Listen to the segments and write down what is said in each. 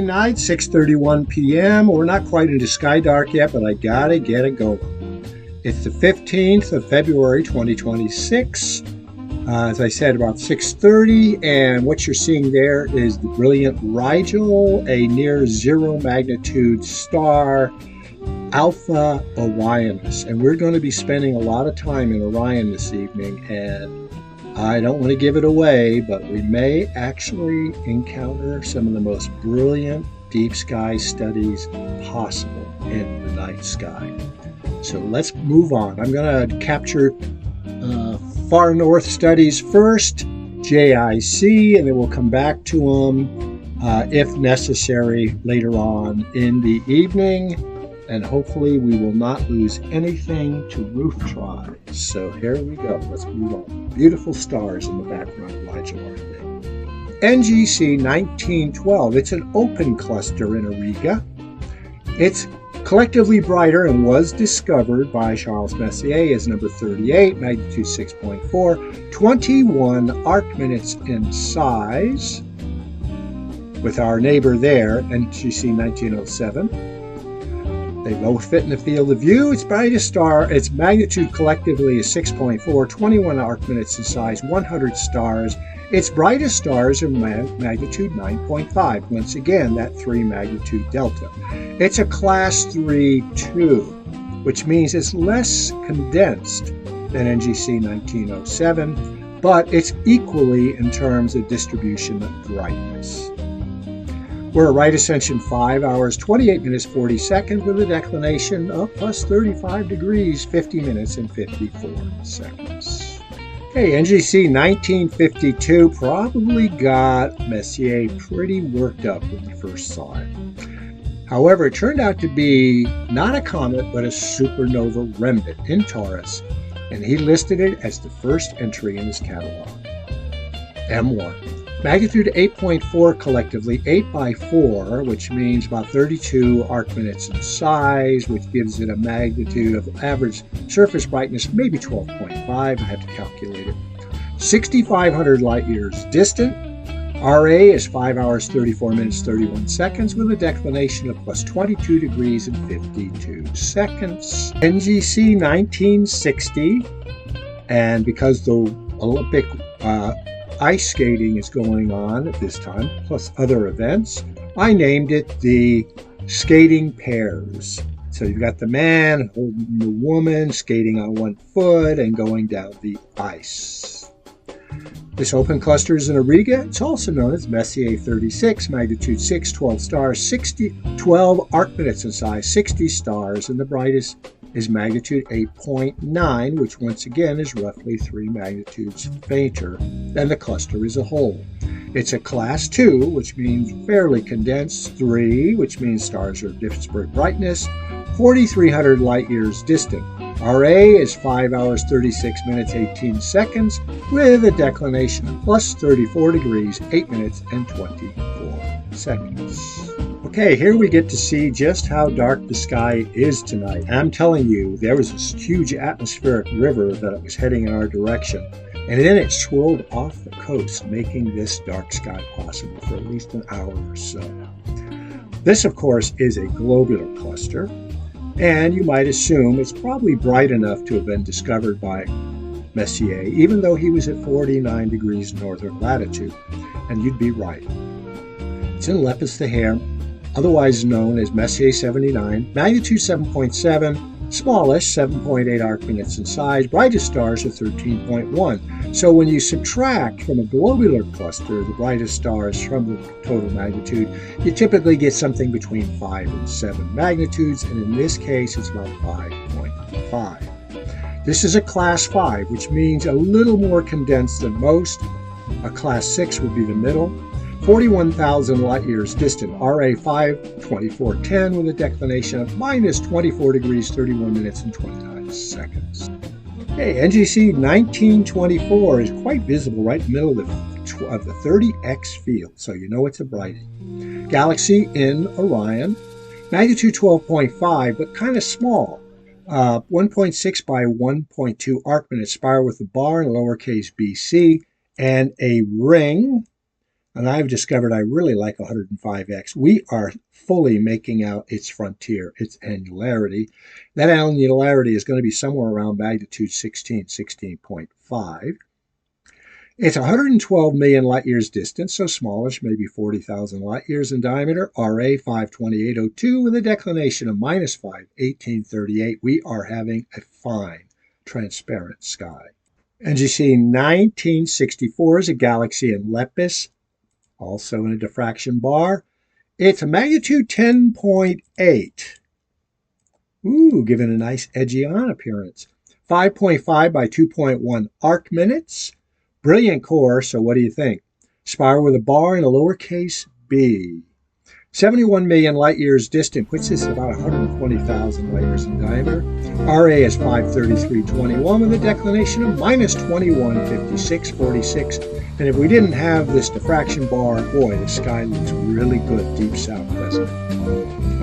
Night, 6:31 p.m. We're not quite into sky dark yet, but I gotta get it going. It's the 15th of February 2026. As I said, about 6:30, and what you're seeing there is the brilliant Rigel, a near zero magnitude star, Alpha Orionis. And we're going to be spending a lot of time in Orion this evening, and I don't want to give it away, but we may actually encounter some of the most brilliant deep sky studies possible in the night sky. So let's move on. I'm going to capture far north studies first, JIC, and then we'll come back to them if necessary later on in the evening. And hopefully we will not lose anything to roof tries. So here we go. Let's move on. Beautiful stars in the background, Elijah Arthur. NGC 1912. It's an open cluster in Auriga. It's collectively brighter and was discovered by Charles Messier as number 38, magnitude 6.4, 21 arc minutes in size, with our neighbor there, NGC 1907. They both fit in the field of view. Its brightest star, its magnitude collectively is 6.4, 21 arc minutes in size, 100 stars. Its brightest stars are magnitude 9.5. Once again, that 3 magnitude delta. It's a class 3-2, which means it's less condensed than NGC 1907, but it's equally in terms of distribution of brightness. We're at right ascension 5 hours, 28 minutes, 40 seconds with a declination of plus 35 degrees, 50 minutes and 54 seconds. Okay, NGC 1952 probably got Messier pretty worked up when he first saw it. However, it turned out to be not a comet, but a supernova remnant in Taurus, and he listed it as the first entry in his catalog. M1. Magnitude 8.4 collectively, 8 by 4, which means about 32 arc minutes in size, which gives it a magnitude of average surface brightness, maybe 12.5. I have to calculate it. 6,500 light years distant. RA is 5 hours, 34 minutes, 31 seconds, with a declination of plus 22 degrees and 52 seconds. NGC 1960, and because the Olympic ice skating is going on at this time, plus other events, I named it the skating pairs. So you've got the man holding the woman, skating on one foot and going down the ice. This open cluster is in Auriga. It's also known as Messier 36, magnitude 6, 12 stars, 12 arc minutes in size, 60 stars, and the brightest is magnitude 8.9, which once again is roughly 3 magnitudes fainter than the cluster as a whole. It's a class 2, which means fairly condensed, 3, which means stars are disparate brightness, 4,300 light years distant. RA is 5 hours, 36 minutes, 18 seconds, with a declination of plus 34 degrees, 8 minutes and 24 seconds. Okay, here we get to see just how dark the sky is tonight. I'm telling you, there was this huge atmospheric river that was heading in our direction, and then it swirled off the coast, making this dark sky possible for at least an hour or so. This, of course, is a globular cluster, and you might assume it's probably bright enough to have been discovered by Messier, even though he was at 49 degrees northern latitude, and you'd be right. It's in Lepus the Hare, otherwise known as Messier 79, magnitude 7.7, smallish 7.8 arc minutes in size, brightest stars are 13.1. So when you subtract from a globular cluster the brightest stars from the total magnitude, you typically get something between 5 and 7 magnitudes, and in this case it's about 5.5. This is a class 5, which means a little more condensed than most. A class 6 would be the middle. 41,000 light years distant, RA 5, 2410, with a declination of minus 24 degrees, 31 minutes and 29 seconds. Okay, NGC 1924 is quite visible right in the middle of the 30X field, so you know it's a brighting. Galaxy in Orion, magnitude 12.5, but kind of small. 1.6 by 1.2 arc minute spiral with a bar and lowercase bc, and a ring And I've discovered I really like 105X. We are fully making out its frontier, its annularity. That annularity is going to be somewhere around magnitude 16, 16.5. It's 112 million light years distant, so smallish, maybe 40,000 light years in diameter. RA 52802 with a declination of minus 5, 1838. We are having a fine, transparent sky. NGC 1964 is a galaxy in Lepus, also in a diffraction bar. It's a magnitude 10.8. Ooh, giving a nice edgy on appearance. 5.5 by 2.1 arc minutes. Brilliant core, so what do you think? Spiral with a bar and a lowercase b. 71 million light years distant, puts this at about 120,000 light years in diameter. RA is 533.21 with a declination of minus 21.56.46. And if we didn't have this diffraction bar, boy, the sky looks really good deep south, doesn't it?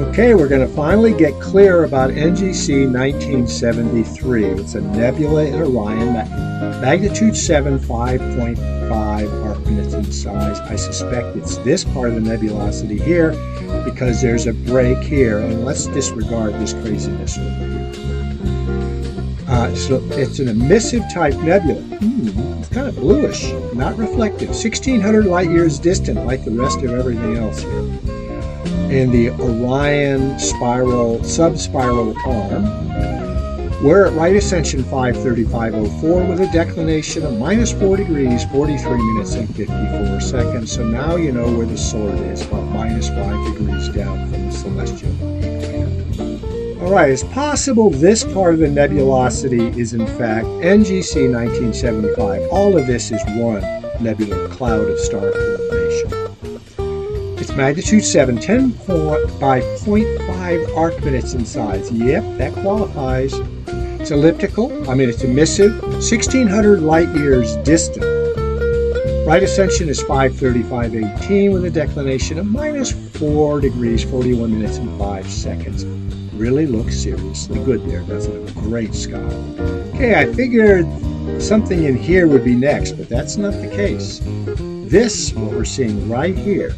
Okay, we're going to finally get clear about NGC 1973. It's a nebula in Orion, magnitude 7, 5.5 arc minutes in size. I suspect it's this part of the nebulosity here because there's a break here. And let's disregard this craziness over here. So it's an emissive type nebula. It's kind of bluish, not reflective. 1,600 light years distant, like the rest of everything else here. In the Orion spiral, sub-spiral arm, we're at right ascension 535.04 with a declination of minus 4 degrees, 43 minutes and 54 seconds. So now you know where the sword is, about minus 5 degrees down from the celestial equator. All right, it's possible this part of the nebulosity is in fact NGC 1975. All of this is one nebular cloud of star formation. It's magnitude 7, 10 by 0.5 arc minutes in size. Yep, that qualifies. It's elliptical, it's emissive, 1,600 light years distant. Right ascension is 535.18 with a declination of minus 4 degrees, 41 minutes and 5 seconds. Really looks seriously good there, doesn't it? Great sky. Okay, I figured something in here would be next, but that's not the case. This, what we're seeing right here,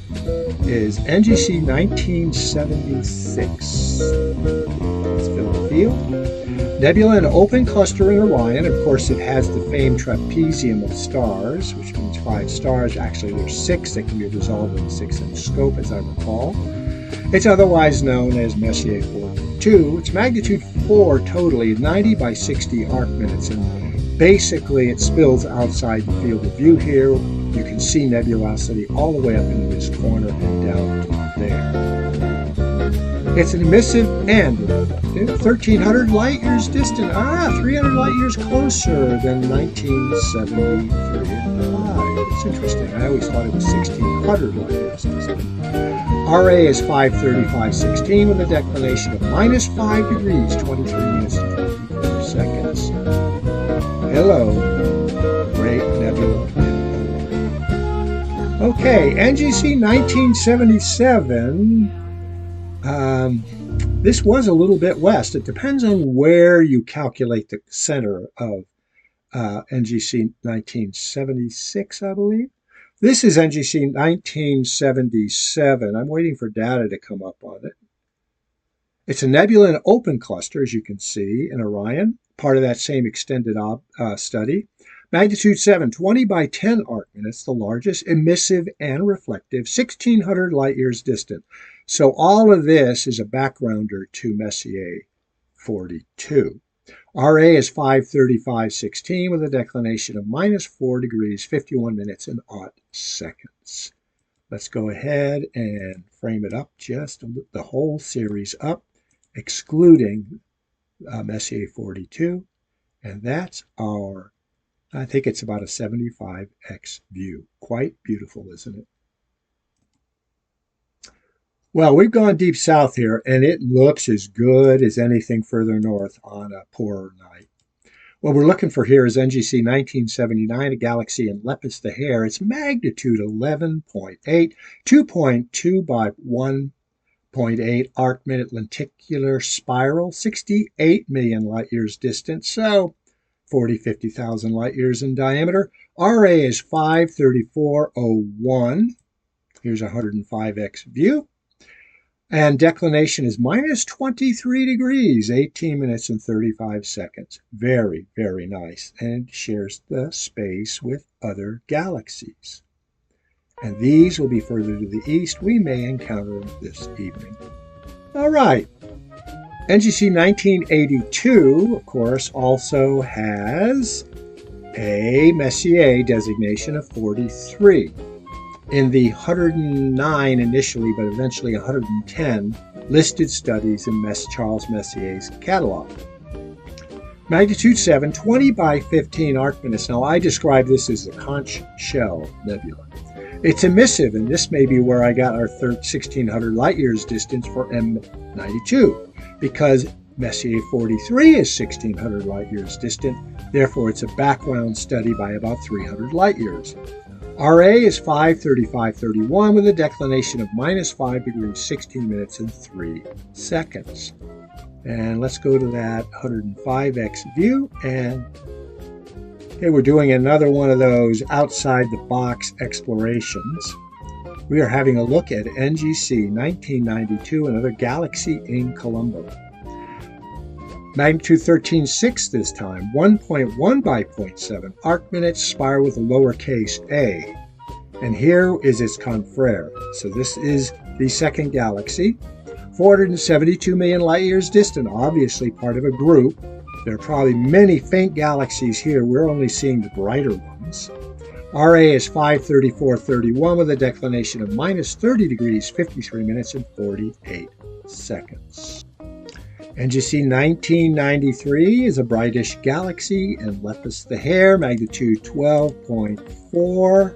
is NGC 1976. Let's fill the field. Nebula in open cluster in Orion. Of course, it has the famed trapezium of stars, which means 5 stars. Actually, there's 6 that can be resolved in a 6-inch scope, as I recall. It's otherwise known as Messier 42. It's magnitude 4 totally, 90 by 60 arc minutes, and basically it spills outside the field of view here. You can see nebulosity all the way up into this corner and down there. It's an emissive and reflective, 1,300 light years distant. 300 light years closer than 1973. It's interesting. I always thought it was 1,600 light years distant. RA is 535.16 with a declination of minus 5 degrees, 23 minutes and 24 seconds. Hello, great nebula. Okay, NGC 1977. This was a little bit west. It depends on where you calculate the center of NGC 1976, I believe. This is NGC 1977. I'm waiting for data to come up on it. It's a nebula in open cluster, as you can see, in Orion, part of that same extended study. Magnitude 7, 20 by 10 arc minutes, the largest, emissive and reflective, 1,600 light years distant. So all of this is a backgrounder to Messier 42. RA is 535.16 with a declination of minus 4 degrees, 51 minutes and 0 seconds. Let's go ahead and frame it up, just the whole series up, excluding Messier 42. And that's our, I think it's about a 75x view. Quite beautiful, isn't it? Well, we've gone deep south here, and it looks as good as anything further north on a poorer night. What we're looking for here is NGC 1979, a galaxy in Lepus the Hare. It's magnitude 11.8, 2.2 by 1.8 arc minute lenticular spiral, 68 million light years distant, so 50,000 light years in diameter. RA is 534.01. Here's a 105x view. And declination is minus 23 degrees, 18 minutes and 35 seconds. Very, very nice. And it shares the space with other galaxies. And these will be further to the east. We may encounter them this evening. All right. NGC 1982, of course, also has a Messier designation of 43. In the 109 initially, but eventually 110 listed studies in Charles Messier's catalog. Magnitude 7, 20 by 15 arc minutes. Now, I describe this as the conch shell nebula. It's emissive, and this may be where I got our 1600 light years distance for M92, because Messier 43 is 1600 light years distant. Therefore, it's a background study by about 300 light years. RA is 5:35:31 with a declination of minus 5 degrees, 16 minutes and 3 seconds. And let's go to that 105x view. And okay, we're doing another one of those outside the box explorations. We are having a look at NGC 1992, another galaxy in Colombo. Magnitude 13.6 this time, 1.1 by 0.7 arc minutes, spiral with a lowercase a. And here is its confrere. So this is the second galaxy, 472 million light years distant, obviously part of a group. There are probably many faint galaxies here. We're only seeing the brighter ones. RA is 5:34:31 with a declination of minus 30 degrees, 53 minutes and 48 seconds. NGC 1993 is a brightish galaxy in Lepus the Hare, magnitude 12.4,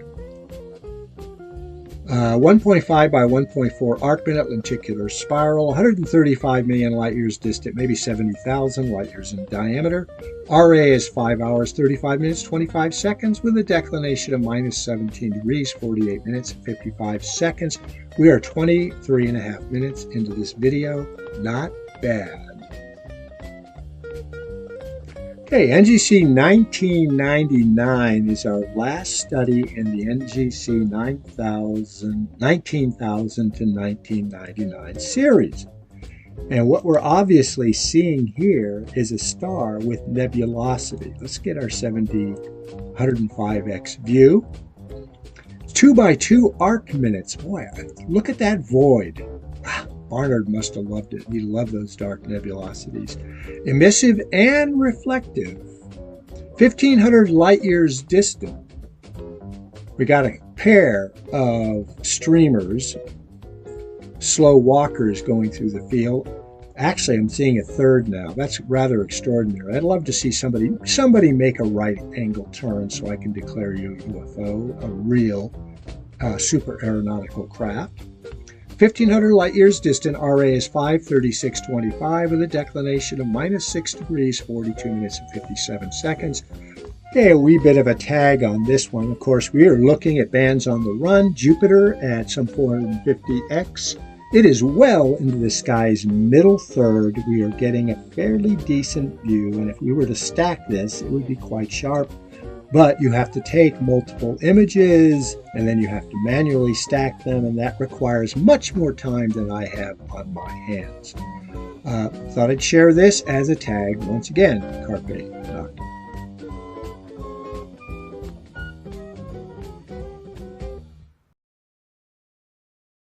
1.5 by 1.4 arc minute lenticular spiral, 135 million light years distant, maybe 70,000 light years in diameter. RA is 5 hours, 35 minutes, 25 seconds with a declination of minus 17 degrees, 48 minutes, 55 seconds. We are 23 and a half minutes into this video. Not bad. Okay, NGC 1999 is our last study in the NGC 1900 to 1999 series. And what we're obviously seeing here is a star with nebulosity. Let's get our 105x view. 2 by 2 arc minutes. Boy, look at that void. Barnard must have loved it. He loved those dark nebulosities. Emissive and reflective. 1,500 light years distant. We got a pair of streamers, slow walkers going through the field. Actually, I'm seeing a third now. That's rather extraordinary. I'd love to see somebody make a right angle turn so I can declare you a UFO, a real super aeronautical craft. 1,500 light years distant, RA is 5:36:25 with a declination of minus 6 degrees, 42 minutes and 57 seconds. Okay, a wee bit of a tag on this one. Of course, we are looking at bands on the run, Jupiter at some 450x. It is well into the sky's middle third. We are getting a fairly decent view, and if we were to stack this, it would be quite sharp. But you have to take multiple images, and then you have to manually stack them, and that requires much more time than I have on my hands. Thought I'd share this as a tag. Once again, Carpe Noctem.